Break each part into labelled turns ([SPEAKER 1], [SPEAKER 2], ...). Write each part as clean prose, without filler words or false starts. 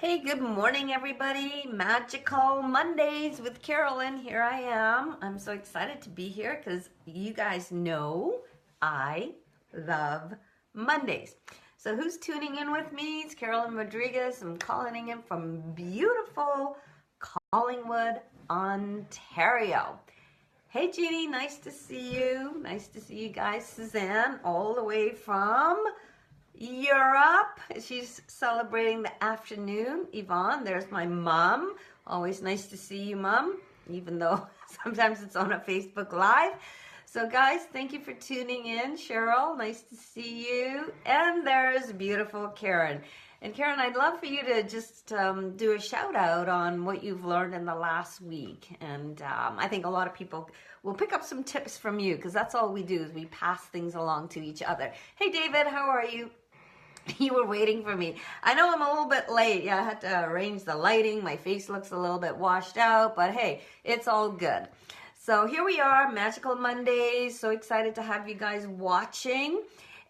[SPEAKER 1] Hey, good morning, everybody. Magical Mondays with Carolyn. Here I am. I'm so excited to be here because you guys know I love Mondays. So, who's tuning in with me? It's Carolyne Rodrigues. I'm calling in from beautiful Collingwood, Ontario. Hey, Jeannie, nice to see you. Nice to see you guys. Suzanne, all the way from Europe. She's celebrating the afternoon. Yvonne, there's my mom. Always nice to see you, Mom, even though sometimes it's on a Facebook Live. So, guys, thank you for tuning in. Cheryl, nice to see you. And there's beautiful Karen. And Karen, I'd love for you to just do a shout out on what you've learned in the last week. And I think a lot of people will pick up some tips from you because that's all we do is we pass things along to each other. Hey, David, how are you? You were waiting for me. I know I'm a little bit late. Yeah, I had to arrange the lighting. My face looks a little bit washed out, but hey, it's all good. So here we are, Magical Mondays. So excited to have you guys watching.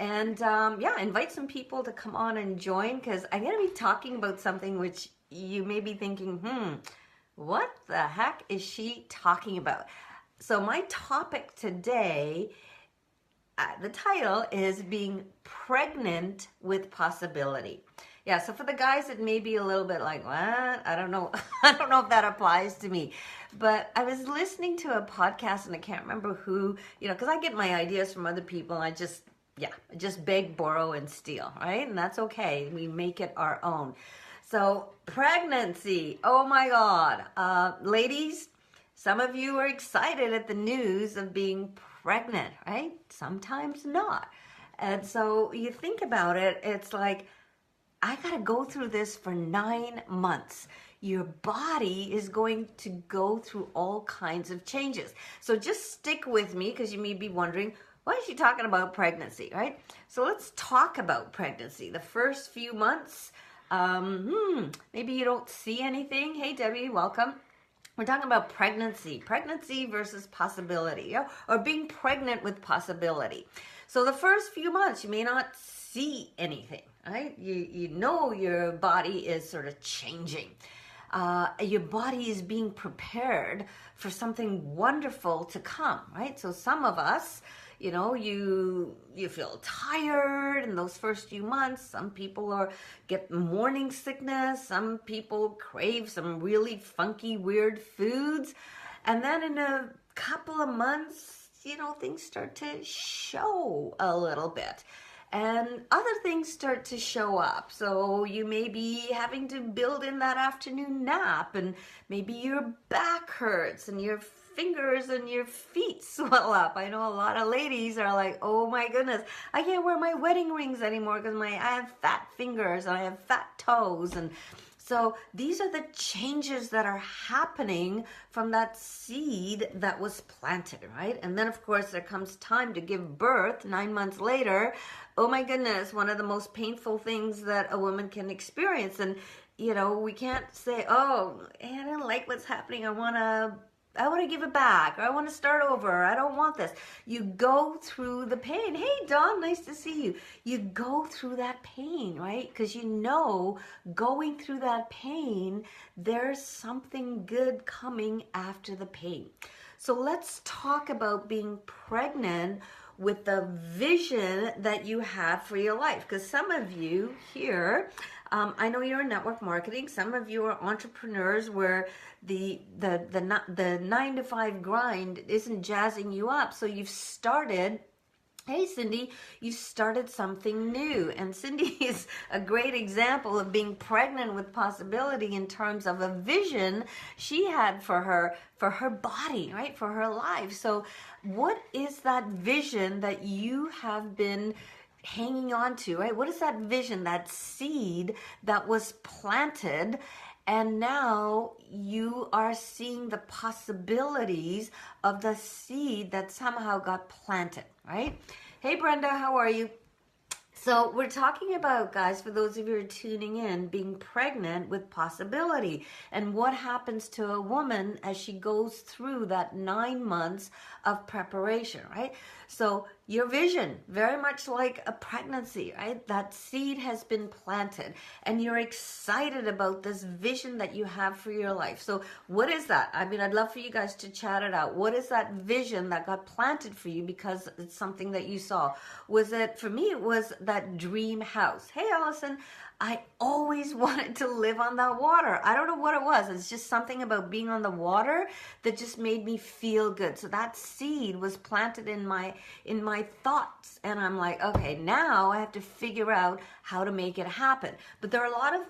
[SPEAKER 1] And yeah, invite some people to come on and join because I'm going to be talking about something which you may be thinking, what the heck is she talking about? So my topic today, the title is being pregnant with possibility. Yeah, so for the guys, it may be a little bit like, what? I don't know. I don't know if that applies to me. But I was listening to a podcast and I can't remember who, because I get my ideas from other people and I just beg, borrow, and steal, right? And that's okay. We make it our own. So pregnancy, oh my God. Ladies, some of you are excited at the news of being pregnant, right? Sometimes not. And so you think about it, it's like, I got to go through this for 9 months. Your body is going to go through all kinds of changes. So just stick with me because you may be wondering, why is she talking about pregnancy, right? So let's talk about pregnancy. The first few months, maybe you don't see anything. Hey, Debbie, welcome. We're talking about pregnancy versus possibility, or being pregnant with possibility. So the first few months, you may not see anything, right? You know your body is sort of changing. Your body is being prepared for something wonderful to come, right? So some of us, you feel tired in those first few months. Some people get morning sickness. Some people crave some really funky, weird foods. And then in a couple of months, things start to show a little bit. And other things start to show up. So you may be having to build in that afternoon nap, and maybe your back hurts and your fingers and your feet swell up. I know a lot of ladies are like, oh my goodness, I can't wear my wedding rings anymore because I have fat fingers and I have fat toes. And so these are the changes that are happening from that seed that was planted, right? And then, of course, there comes time to give birth 9 months later. Oh my goodness, one of the most painful things that a woman can experience. And, we can't say, oh, I don't like what's happening. I want to give it back, or I want to start over. I don't want this. You go through the pain. Hey, Dawn, nice to see you. You go through that pain, right? Because going through that pain, there's something good coming after the pain. So let's talk about being pregnant with the vision that you have for your life. Because some of you here, I know you're in network marketing. Some of you are entrepreneurs where the 9 to 5 grind isn't jazzing you up. So you've started, hey Cindy, you started something new. And Cindy is a great example of being pregnant with possibility in terms of a vision she had for her body, right? For her life. So what is that vision that you have been hanging on to, right? What is that vision, that seed that was planted, and now you are seeing the possibilities of the seed that somehow got planted, right? Hey Brenda, how are you? So we're talking about, guys, for those of you who are tuning in, being pregnant with possibility and what happens to a woman as she goes through that 9 months of preparation, right? So your vision, very much like a pregnancy, right? That seed has been planted and you're excited about this vision that you have for your life. So what is that? I mean, I'd love for you guys to chat it out. What is that vision that got planted for you because it's something that you saw? Was it, for me, it was that dream house. Hey, Allison, I always wanted to live on that water. I don't know what it was. It's just something about being on the water that just made me feel good. So that seed was planted in my thoughts. And I'm like, okay, now I have to figure out how to make it happen. But there are a lot of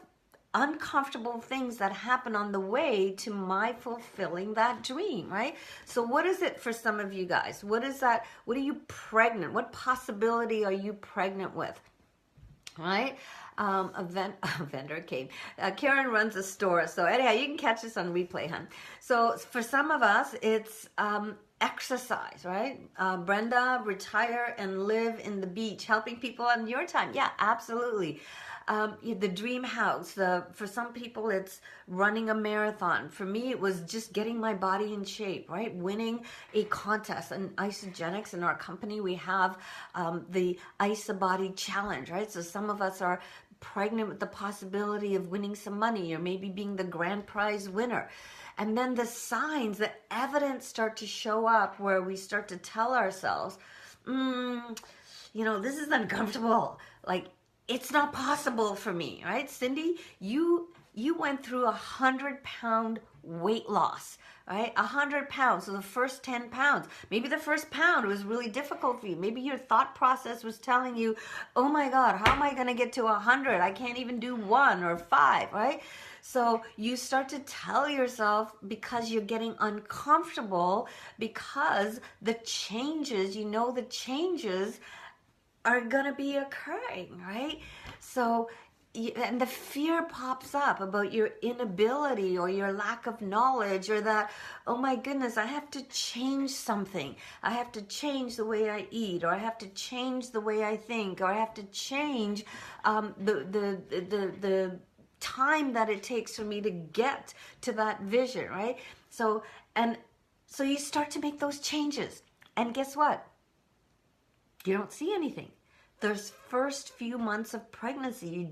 [SPEAKER 1] uncomfortable things that happen on the way to my fulfilling that dream, right? So what is it for some of you guys? What is that? What are you pregnant? What possibility are you pregnant with? Right? A vendor came. Karen runs a store. So anyhow, you can catch this on replay, hon. So for some of us, it's exercise, right? Brenda, retire and live in the beach, helping people on your time. Yeah, absolutely. The dream house. For some people, it's running a marathon. For me, it was just getting my body in shape, right? Winning a contest. And Isogenics in our company, we have the Isobody Challenge, right? So some of us are pregnant with the possibility of winning some money or maybe being the grand prize winner. And then the signs, the evidence start to show up where we start to tell ourselves, this is uncomfortable. Like, it's not possible for me, right? Cindy, you went through 100-pound weight loss, right? 100 pounds. So the first 10 pounds, maybe the first pound was really difficult for you. Maybe your thought process was telling you, oh my God, how am I going to get to 100? I can't even do 1 or 5, right? So you start to tell yourself, because you're getting uncomfortable, because the changes are going to be occurring, right? So, and the fear pops up about your inability or your lack of knowledge, or that, oh my goodness, I have to change something. I have to change the way I eat, or I have to change the way I think, or I have to change the time that it takes for me to get to that vision, right? So you start to make those changes. And guess what? You don't see anything. Those first few months of pregnancy,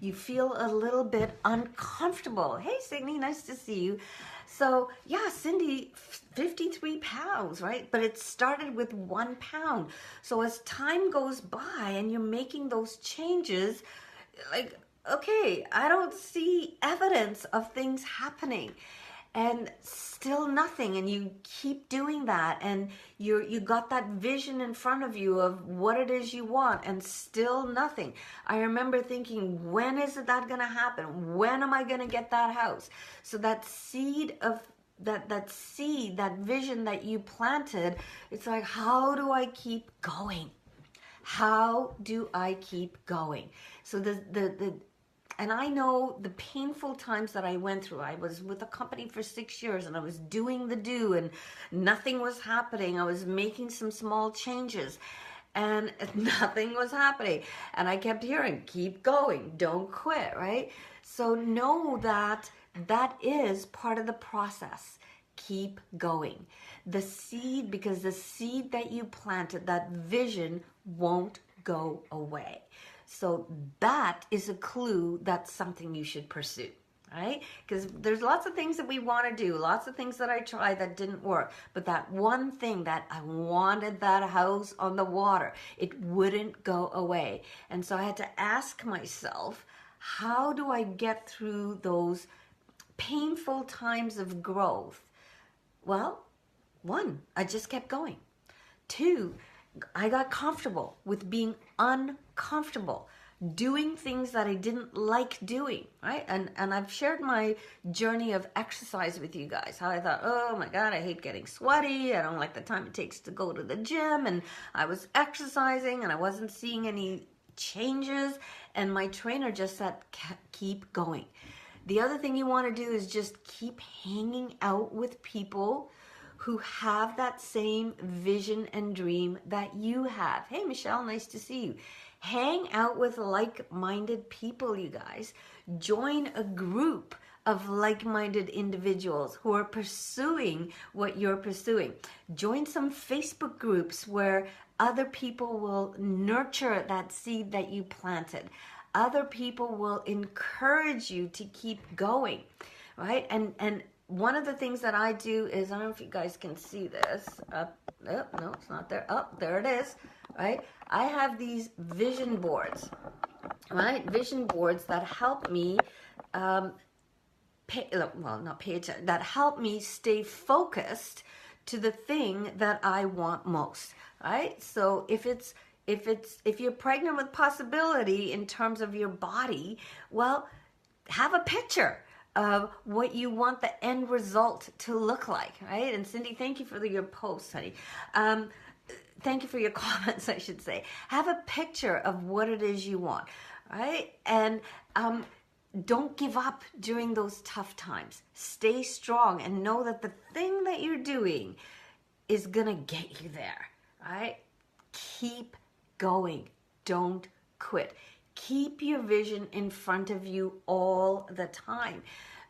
[SPEAKER 1] you feel a little bit uncomfortable. Hey, Signe, nice to see you. So yeah, Cindy, 53 pounds, right? But it started with 1 pound. So as time goes by and you're making those changes, like, okay, I don't see evidence of things happening. And still nothing, and you keep doing that, and you got that vision in front of you of what it is you want, and still nothing. I remember thinking, when is that going to happen? When am I going to get that house? So that seed of that seed, that vision that you planted, it's like, how do I keep going? How do I keep going? So and I know the painful times that I went through. I was with a company for 6 years and I was doing the do and nothing was happening. I was making some small changes and nothing was happening. And I kept hearing, keep going, don't quit, right? So know that that is part of the process. Keep going. The seed, because the seed that you planted, that vision won't go away. So that is a clue that's something you should pursue, right? Because there's lots of things that we want to do, lots of things that I tried that didn't work. But that one thing that I wanted, that house on the water, it wouldn't go away. And so I had to ask myself, how do I get through those painful times of growth? Well, 1, I just kept going. 2, I got comfortable with being uncomfortable, doing things that I didn't like doing, right? And I've shared my journey of exercise with you guys, how I thought, oh my God, I hate getting sweaty. I don't like the time it takes to go to the gym. And I was exercising and I wasn't seeing any changes. And my trainer just said, keep going. The other thing you want to do is just keep hanging out with people who have that same vision and dream that you have. Hey, Michelle, nice to see you. Hang out with like-minded people, you guys. Join a group of like-minded individuals who are pursuing what you're pursuing. Join some Facebook groups where other people will nurture that seed that you planted. Other people will encourage you to keep going, right? And one of the things that I do is, I don't know if you guys can see this. Oh, no, it's not there. Oh, there it is, right? I have these vision boards, right? Vision boards that help me that help me stay focused to the thing that I want most, right? So if you're pregnant with possibility in terms of your body, well, have a picture of what you want the end result to look like, right? And Cindy, thank you for your post, honey. Thank you for your comments, I should say. Have a picture of what it is you want, right? And don't give up during those tough times. Stay strong and know that the thing that you're doing is gonna get you there, right? Keep going. Don't quit. Keep your vision in front of you all the time,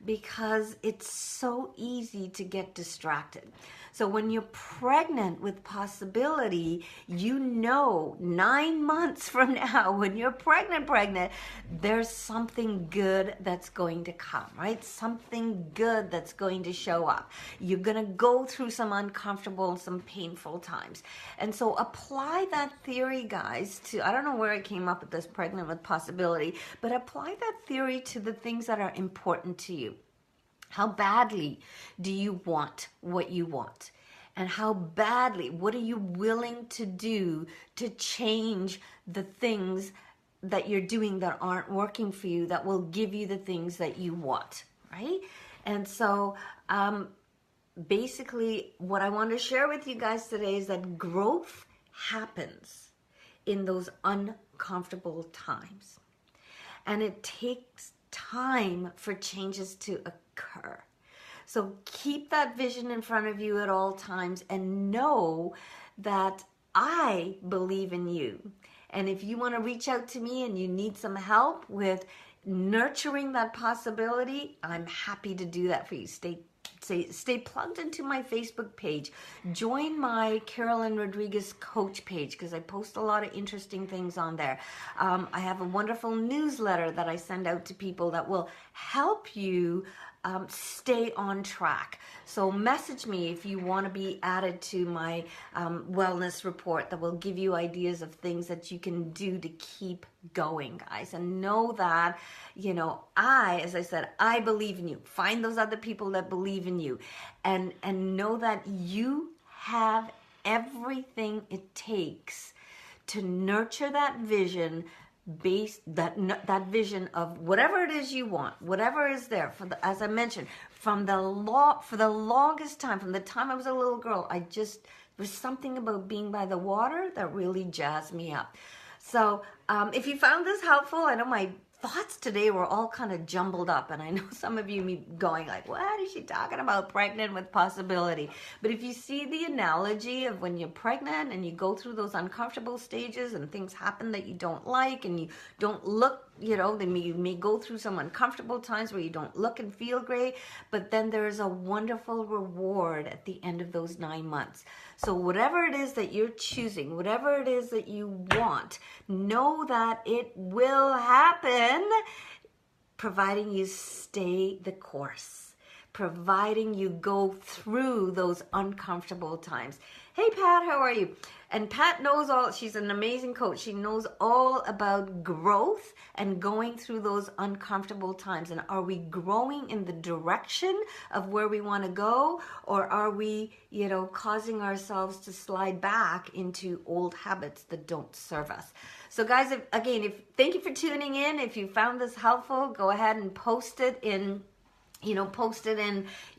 [SPEAKER 1] because it's so easy to get distracted. So when you're pregnant with possibility, you know 9 months from now, when you're pregnant, there's something good that's going to come, right? Something good that's going to show up. You're going to go through some uncomfortable, some painful times. And so apply that theory, guys, to, I don't know where I came up with this pregnant with possibility, but apply that theory to the things that are important to you. How badly do you want what you want? And how badly, what are you willing to do to change the things that you're doing that aren't working for you, that will give you the things that you want, right? And so basically what I want to share with you guys today is that growth happens in those uncomfortable times. And it takes time for changes to occur. So keep that vision in front of you at all times and know that I believe in you. And if you want to reach out to me and you need some help with nurturing that possibility, I'm happy to do that for you. Stay plugged into my Facebook page. Join my Carolyne Rodrigues coach page, because I post a lot of interesting things on there. I have a wonderful newsletter that I send out to people that will help you stay on track. So message me if you want to be added to my wellness report that will give you ideas of things that you can do to keep going, guys. And know that, you know, as I said, I believe in you. Find those other people that believe in you, and know that you have everything it takes to nurture that vision, that vision of whatever it is you want, whatever is there. As I mentioned, for the longest time, from the time I was a little girl, there's something about being by the water that really jazzed me up. So if you found this helpful, I know my thoughts today were all kind of jumbled up, and I know some of you going like, what is she talking about, pregnant with possibility? But if you see the analogy of when you're pregnant and you go through those uncomfortable stages and things happen that you don't like and you don't look, then you may go through some uncomfortable times where you don't look and feel great, but then there's a wonderful reward at the end of those 9 months. So whatever it is that you're choosing, whatever it is that you want, know that it will happen, providing you stay the course, providing you go through those uncomfortable times. Hey Pat, how are you? And Pat knows she's an amazing coach. She knows all about growth and going through those uncomfortable times. And are we growing in the direction of where we want to go? Or are we, causing ourselves to slide back into old habits that don't serve us? So guys, thank you for tuning in. If you found this helpful, go ahead and post it in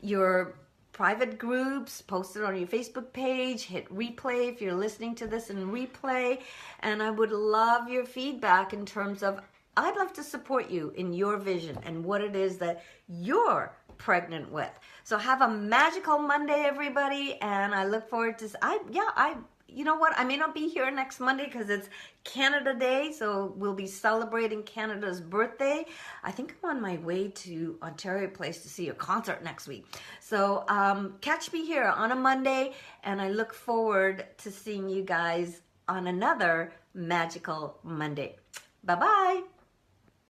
[SPEAKER 1] your private groups, post it on your Facebook page, hit replay if you're listening to this in replay. And I would love your feedback in terms of, I'd love to support you in your vision and what it is that you're pregnant with. So have a magical Monday, everybody. And I look forward to, you know what? I may not be here next Monday because it's Canada Day, so we'll be celebrating Canada's birthday. I think I'm on my way to Ontario Place to see a concert next week. So catch me here on a Monday, and I look forward to seeing you guys on another magical Monday. Bye-bye.